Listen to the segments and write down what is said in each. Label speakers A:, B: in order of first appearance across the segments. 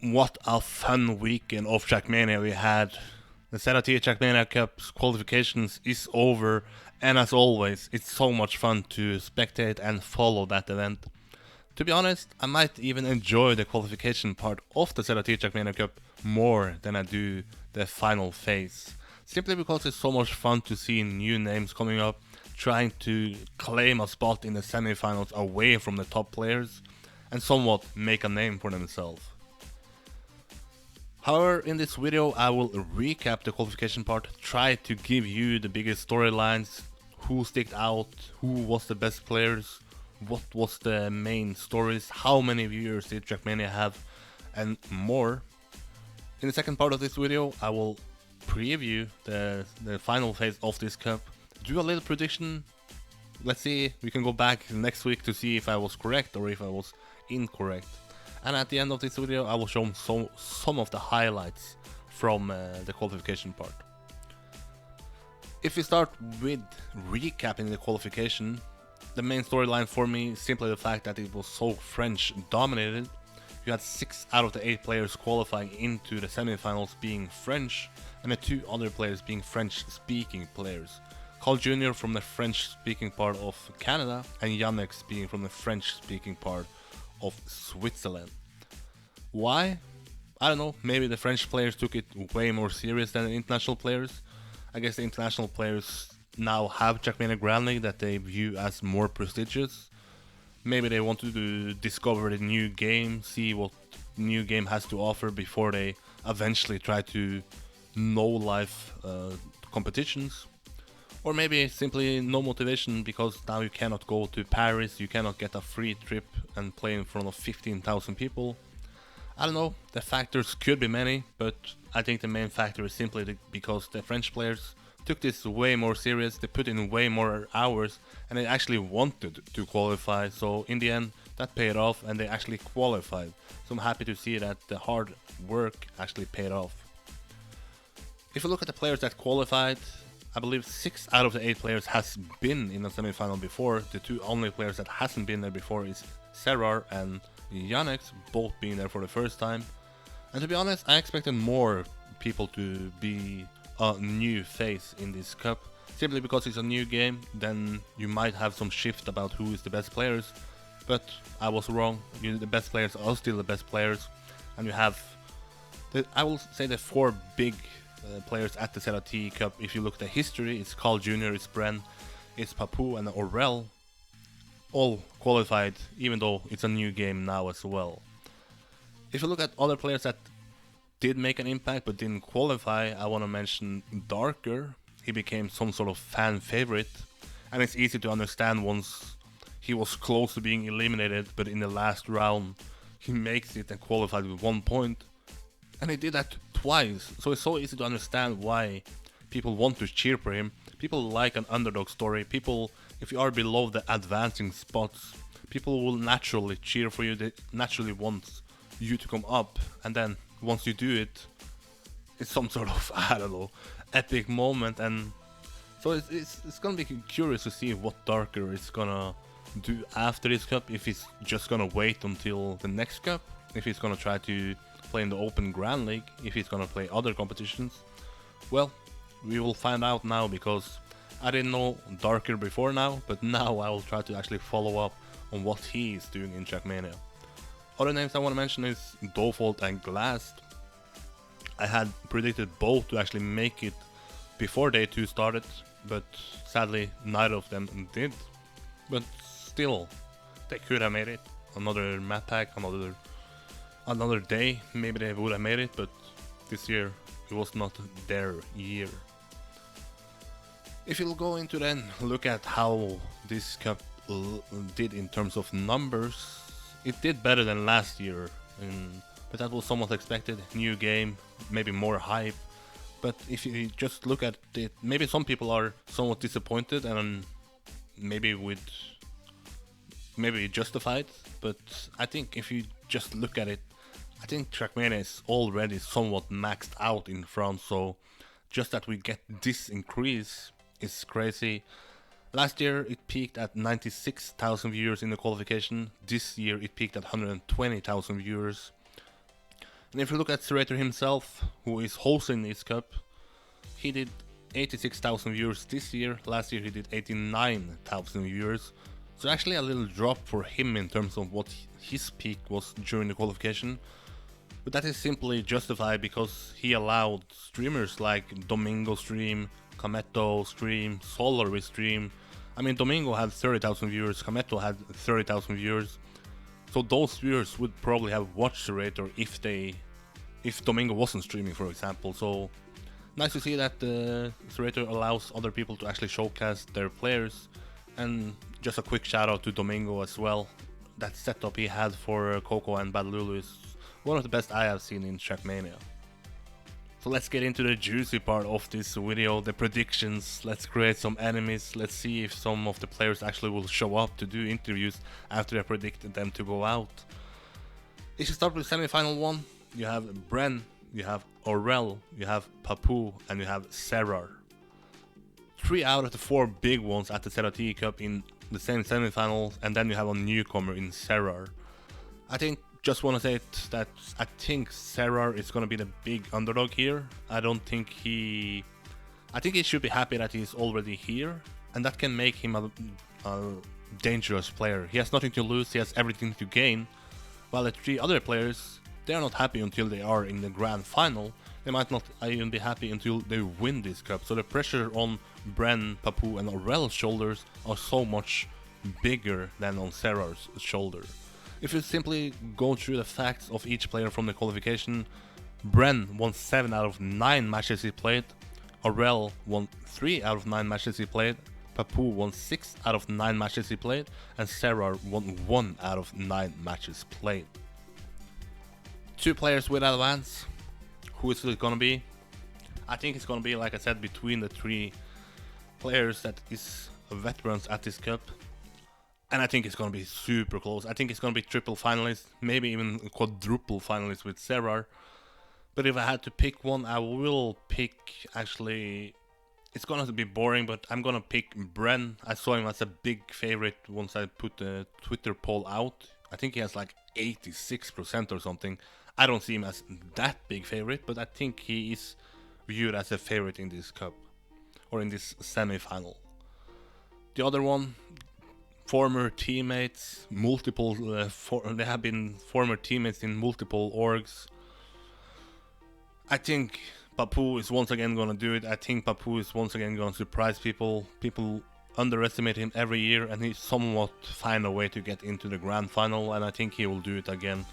A: What a fun weekend of Trackmania we had. The ZrT Trackmania Cup's qualifications is over, and as always, it's so much fun to spectate and follow that event. To be honest, I might even enjoy the qualification part of the ZrT Trackmania Cup more than I do the final phase. Simply because it's so much fun to see new names coming up, trying to claim a spot in the semifinals away from the top players, and somewhat make a name for themselves. However, in this video I will recap the qualification part, try to give you the biggest storylines, who sticked out, who was the best players, what was the main stories, how many viewers did Trackmania have, and more. In the second part of this video I will preview the final phase of this cup, do a little prediction. Let's see, we can go back next week to see if I was correct or if I was incorrect. And at the end of this video I will show some of the highlights from the qualification part. If we start with recapping the qualification, the main storyline for me is simply the fact that it was so French dominated. You had 6 out of the 8 players qualifying into the semifinals being French, and the 2 other players being French speaking players. Carl Jr. from the French speaking part of Canada, and Yannick being from the French speaking part of Switzerland. Why? I don't know, maybe the French players took it way more serious than the international players. I guess the international players now have Trackmania Grand League that they view as more prestigious. Maybe they wanted to discover the new game, see what new game has to offer before they eventually try to know live competitions. Or maybe simply no motivation because now you cannot go to Paris, you cannot get a free trip and play in front of 15,000 people. I don't know, the factors could be many, but I think the main factor is simply because the French players took this way more serious, they put in way more hours, and they actually wanted to qualify, so in the end that paid off and they actually qualified. So I'm happy to see that the hard work actually paid off. If you look at the players that qualified, I believe 6 out of the 8 players has been in the semi-final before. The 2 only players that hasn't been there before is Serrar and Yannick, both being there for the first time. And to be honest, I expected more people to be a new face in this cup. Simply because it's a new game, then you might have some shift about who is the best players. But I was wrong, the best players are still the best players. And you have, I will say the 4 big players at the ZrT Cup. If you look at the history, it's Carl Jr., it's Bren, it's Papu and Aurel, all qualified, even though it's a new game now as well. If you look at other players that did make an impact but didn't qualify, I want to mention Darker. He became some sort of fan favorite, and it's easy to understand once he was close to being eliminated, but in the last round he makes it and qualified with 1 point. And he did that twice, so it's so easy to understand why people want to cheer for him. People like an underdog story. People, if you are below the advancing spots, people will naturally cheer for you. They naturally want you to come up, and then once you do it, it's some sort of, I don't know, epic moment. And so it's gonna be curious to see what Darker is gonna do after this cup. If he's just gonna wait until the next cup, if he's gonna try to play in the Open Grand League, if he's gonna play other competitions. Well, we will find out now, because I didn't know Darker before now, but now I will try to actually follow up on what he is doing in Trackmania. Other names I want to mention is Dofold and Glast. I had predicted both to actually make it before day 2 started, but sadly neither of them did. But still, they could have made it. Another map pack, another day, maybe they would have made it, but this year it was not their year. If you'll go into then look at how this cup did in terms of numbers, it did better than last year, but that was somewhat expected. New game, maybe more hype. But if you just look at it, maybe some people are somewhat disappointed, and maybe justified. But I think if you just look at it, I think Trackmania is already somewhat maxed out in France, so just that we get this increase is crazy. Last year it peaked at 96,000 viewers in the qualification. This year it peaked at 120,000 viewers. And if you look at ZrT himself, who is hosting this cup, he did 86,000 viewers this year. Last year he did 89,000 viewers. So actually a little drop for him in terms of what his peak was during the qualification. But that is simply justified because he allowed streamers like Domingo stream, Kameto stream, Solar stream. I mean, Domingo had 30,000 viewers, Kameto had 30,000 viewers. So those viewers would probably have watched the Rater if Domingo wasn't streaming, for example. So nice to see that the Rater allows other people to actually showcase their players. And just a quick shout out to Domingo as well. That setup he had for Coco and Bad Lulu is one of the best I have seen in Trackmania. So let's get into the juicy part of this video, the predictions. Let's create some enemies. Let's see if some of the players actually will show up to do interviews after I predicted them to go out. If you start with semi-final 1, you have Bren, you have Aurel, you have Papu, and you have Serrar. 3 out of the 4 big ones at the ZrT Cup in the same semi-finals, and then you have a newcomer in Serrar. Just want to say that I think Serrar is going to be the big underdog here. I think he should be happy that he's already here, and that can make him a dangerous player. He has nothing to lose, he has everything to gain, while the 3 other players, they are not happy until they are in the grand final. They might not even be happy until they win this cup. So the pressure on Bren, Papu and Aurel's shoulders are so much bigger than on Serrar's shoulder. If you simply go through the facts of each player from the qualification, Bren won 7 out of 9 matches he played, Aurel won 3 out of 9 matches he played, Papu won 6 out of 9 matches he played, and Serrar won 1 out of 9 matches played. 2 players with advance. Who is it gonna be? I think it's gonna be, like I said, between the 3 players that is veterans at this cup. And I think it's gonna be super close. I think it's gonna be triple finalists, maybe even quadruple finalists with Serrar. But if I had to pick one, I will pick, actually, it's gonna be boring, but I'm gonna pick Bren. I saw him as a big favorite once I put the Twitter poll out. I think he has like 86% or something. I don't see him as that big favorite, but I think he is viewed as a favorite in this cup, or in this semi-final. The other one, former teammates, they have been former teammates in multiple orgs. I think Papu is once again gonna do it. I think Papu is once again gonna surprise people. People underestimate him every year, and he somewhat find a way to get into the grand final, and I think he will do it again.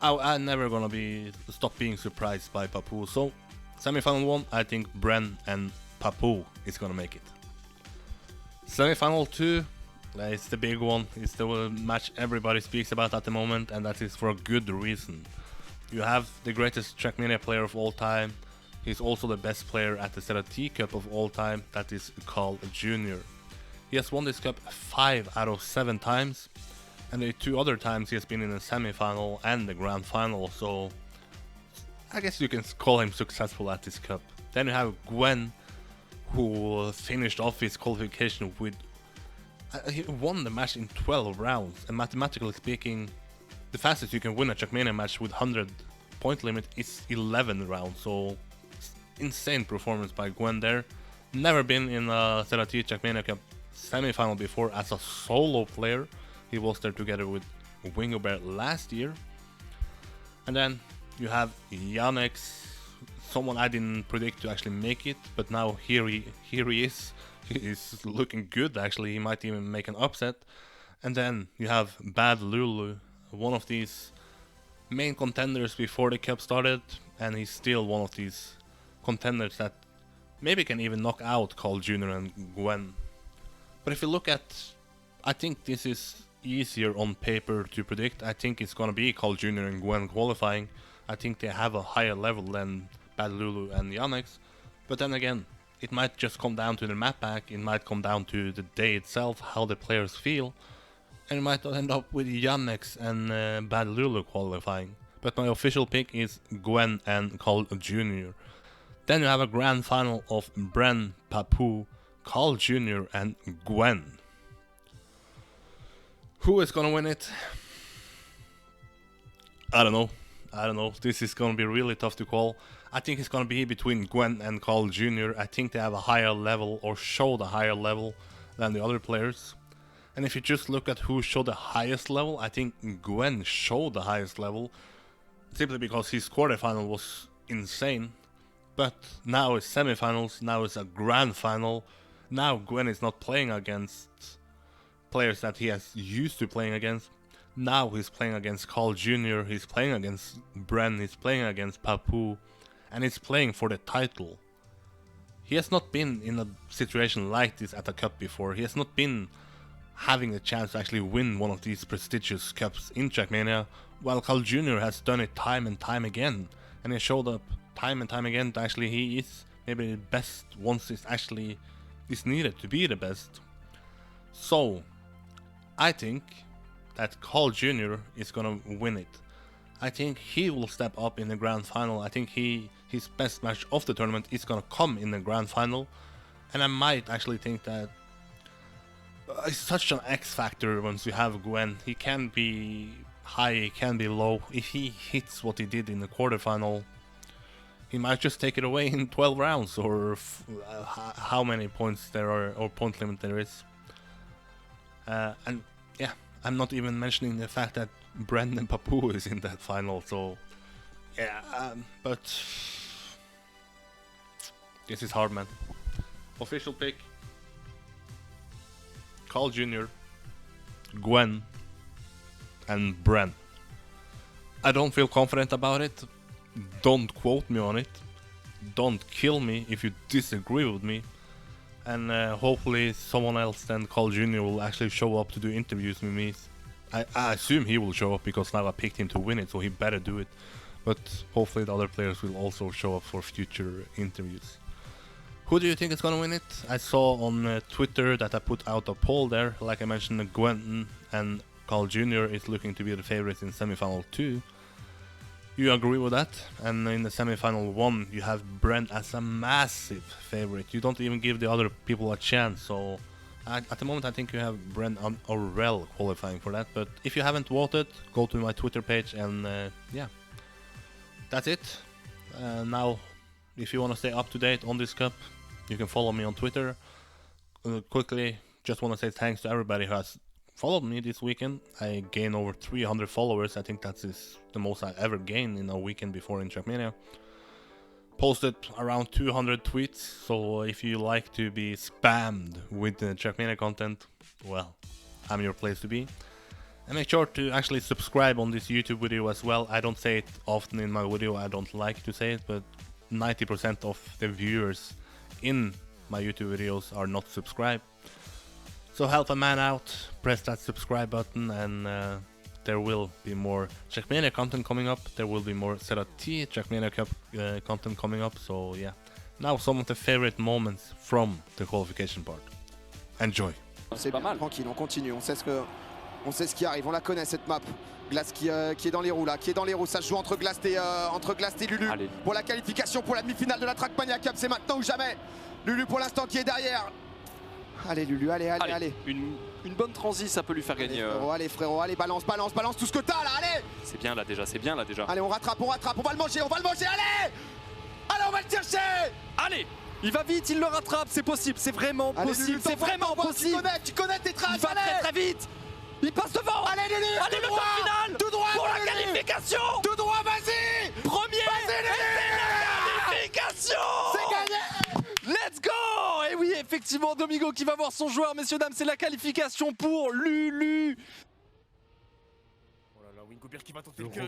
A: I'm never gonna stop being surprised by Papu. So semi-final 1, I think Bren and Papu is gonna make it. Semi-final 2, it's the big one. It's the match everybody speaks about at the moment, and that is for a good reason. You have the greatest Trackmania player of all time. He's also the best player at the ZrT Cup of all time. That is Carl Jr. He has won this cup 5 out of 7 times. And the 2 other times he has been in the semi-final and the grand final, so I guess you can call him successful at this cup. Then you have Gwen, who finished off his qualification with... he won the match in 12 rounds, and mathematically speaking, the fastest you can win a Trackmania match with 100 point limit is 11 rounds, so insane performance by Gwen there. Never been in a ZrT Trackmania Cup semi-final before as a solo player. He was there together with Wingobear last year. And then you have Yannex, someone I didn't predict to actually make it, but now here he is. He's looking good actually, he might even make an upset. And then you have Bad Lulu, one of these main contenders before the cup started, and he's still one of these contenders that maybe can even knock out Carl Jr. and Gwen. But if you look at, I think this is easier on paper to predict. I think it's gonna be Carl Jr. and Gwen qualifying. I think they have a higher level than Bad Lulu and Yannex. But then again, it might just come down to the map pack, it might come down to the day itself, how the players feel. And it might end up with Yannex and Bad Lulu qualifying. But my official pick is Gwen and Carl Jr. Then you have a grand final of Bren, Papu, Carl Jr. and Gwen. Who is gonna win it? I don't know. I don't know. This is gonna be really tough to call. I think it's gonna be between Gwen and Carl Jr. I think they have a higher level, or showed a higher level than the other players. And if you just look at who showed the highest level, I think Gwen showed the highest level, simply because his quarterfinal was insane. But now it's semifinals, now it's a grand final. Now Gwen is not playing against players that he has used to playing against. Now he's playing against Carl Jr., he's playing against Bren, he's playing against Papu, and he's playing for the title. He has not been in a situation like this at a cup before. He has not been having the chance to actually win one of these prestigious cups in Trackmania, while Carl Jr. has done it time and time again, and he showed up time and time again that actually he is maybe the best once it actually is needed to be the best. So I think that Carl Jr. is gonna win it. I think he will step up in the grand final. I think his best match of the tournament is gonna come in the grand final, and I might actually think that it's such an X factor once you have Gwen. He can be high, he can be low. If he hits what he did in the quarterfinal, he might just take it away in 12 rounds, or how many points there are, or point limit there is. And yeah, I'm not even mentioning the fact that Brandon Papu is in that final, so yeah, but this is hard, man. Official pick: Carl Jr., Gwen, and Bren. I don't feel confident about it. Don't quote me on it. Don't kill me if you disagree with me. And hopefully someone else than Carl Jr. will actually show up to do interviews with me. I assume he will show up because now I picked him to win it, so he better do it. But hopefully the other players will also show up for future interviews. Who do you think is gonna win it? I saw on Twitter that I put out a poll there. Like I mentioned, Gwen and Carl Jr. is looking to be the favorites in semifinal 2. You agree with that? And in the semifinal 1, you have Brent as a massive favorite. You don't even give the other people a chance. So at the moment, I think you have Brent and Aurel qualifying for that. But if you haven't voted, go to my Twitter page, and yeah, that's it. Now, if you want to stay up to date on this cup, you can follow me on Twitter. Quickly, just want to say thanks to everybody who has followed me this weekend. I gained over 300 followers. I think that is the most I ever gained in a weekend before in Trackmania. Posted around 200 tweets, so if you like to be spammed with the Trackmania content, well, I'm your place to be. And make sure to actually subscribe on this YouTube video as well. I don't say it often in my video, I don't like to say it, but 90% of the viewers in my YouTube videos are not subscribed. So help a man out, press that subscribe button, and there will be more Trackmania content coming up. There will be more ZrT Trackmania Cup content coming up. So yeah, now some of the favorite moments from the qualification part. Enjoy.
B: C'est pas mal. Tranquille, on continue, on sait ce qui arrive, on la connaît cette map. Glace qui est dans les roues là, qui est dans les roues, ça se joue entre Glace et Lulu. Allez. Pour la qualification pour la demi-finale de la Trackmania Cup, c'est maintenant ou jamais. Lulu pour l'instant qui est derrière. Allez Lulu, allez.
C: Une bonne transi, ça peut lui faire gagner.
B: Allez frérot, allez, balance tout ce que t'as là, allez.
C: C'est bien là déjà,
B: Allez, on rattrape, on va le manger, allez. Allez, on va le chercher.
C: Allez, il va vite, il le rattrape, c'est possible, c'est vraiment possible, c'est vraiment possible.
B: Tu connais tes traces,
C: il va très vite. Il passe devant.
B: Allez Lulu,
C: allez, le quart final.
B: Tout droit
C: pour la qualification.
B: Tout droit, vas-y.
C: Premier.
B: Vas-y Lulu.
C: La qualification.
B: C'est gagné.
C: Let's go. Et oui, effectivement, Domingo qui va voir son joueur, messieurs, dames, c'est la qualification pour Lulu.
D: Oh là là, Winkoper qui va tenter le cut.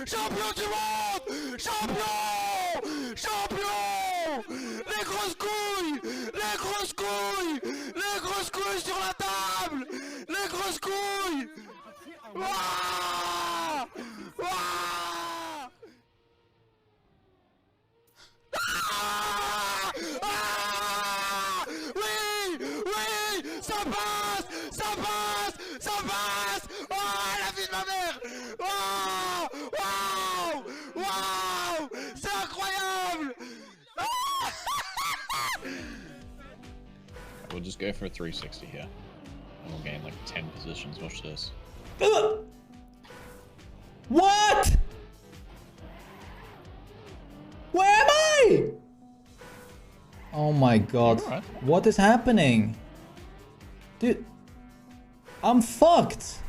B: Champion du monde. Champion. Les grosses couilles sur la table. Les grosses couilles. Ouah. Oui, ça passe. Oh, la vie de ma mère. Waouh, c'est incroyable.
E: We'll just go for a 360 here, and we'll gain like 10 positions. Watch this.
F: What?
D: way! Oh my god.
E: Alright.
D: What is happening? Dude, I'm fucked.